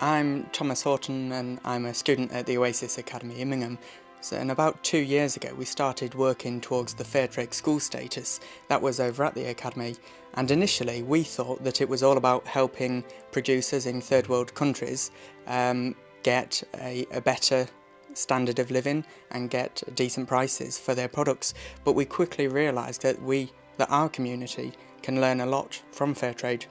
I'm Thomas Horton and I'm a student at the Oasis Academy, Immingham. And about 2 years ago we started working towards the Fairtrade school status that was over at the Academy, and initially we thought that it was all about helping producers in third world countries get a better standard of living and get decent prices for their products, but we quickly realised that our community can learn a lot from Fairtrade.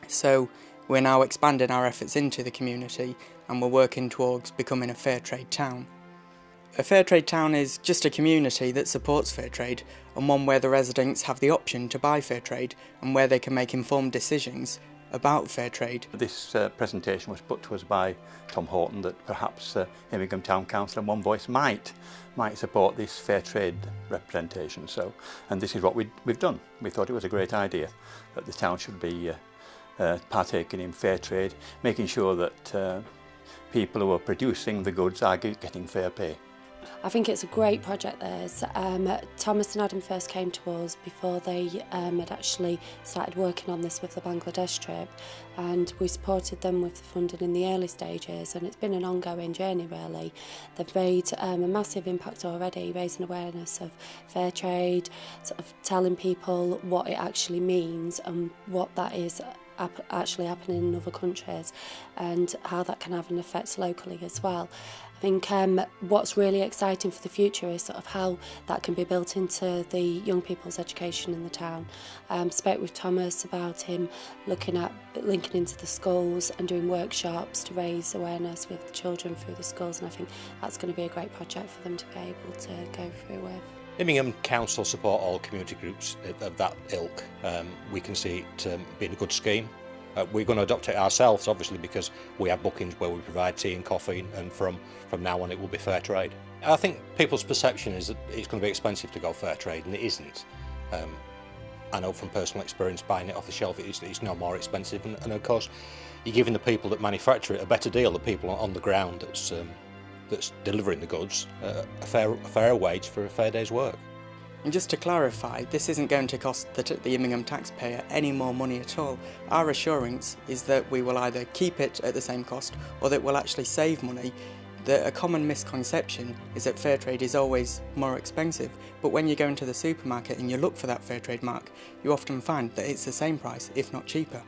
So we're now expanding our efforts into the community and we're working towards becoming a Fairtrade Town. A Fairtrade Town is just a community that supports Fairtrade, and one where the residents have the option to buy Fairtrade and where they can make informed decisions about Fairtrade. This presentation was put to us by Tom Horton that perhaps Immingham Town Council and One Voice might support this Fairtrade representation. And this is what we've done. We thought it was a great idea that the town should be partaking in Fairtrade, making sure that people who are producing the goods are getting fair pay. I think it's a great project. Thomas and Adam first came to us before they had actually started working on this with the Bangladesh trip, and we supported them with the funding in the early stages, and it's been an ongoing journey really. They've made a massive impact already, raising awareness of fair trade, sort of telling people what it actually means and what that is actually happening in other countries and how that can have an effect locally as well. I think what's really exciting for the future is sort of how that can be built into the young people's education in the town. Spoke with Thomas about him looking at linking into the schools and doing workshops to raise awareness with the children through the schools, and I think that's going to be a great project for them to be able to go through with. Immingham Council support all community groups of that ilk. We can see it being a good scheme. We're going to adopt it ourselves, obviously, because we have bookings where we provide tea and coffee, and from now on it will be fair trade. I think people's perception is that it's going to be expensive to go fair trade, and it isn't. I know from personal experience, buying it off the shelf, it's no more expensive, and of course you're giving the people that manufacture it a better deal, the people on the ground that's delivering the goods, a fair wage for a fair day's work. And just to clarify, this isn't going to cost the Immingham taxpayer any more money at all. Our assurance is that we will either keep it at the same cost or that we'll actually save money. A common misconception is that Fairtrade is always more expensive, but when you go into the supermarket and you look for that Fairtrade mark, you often find that it's the same price, if not cheaper.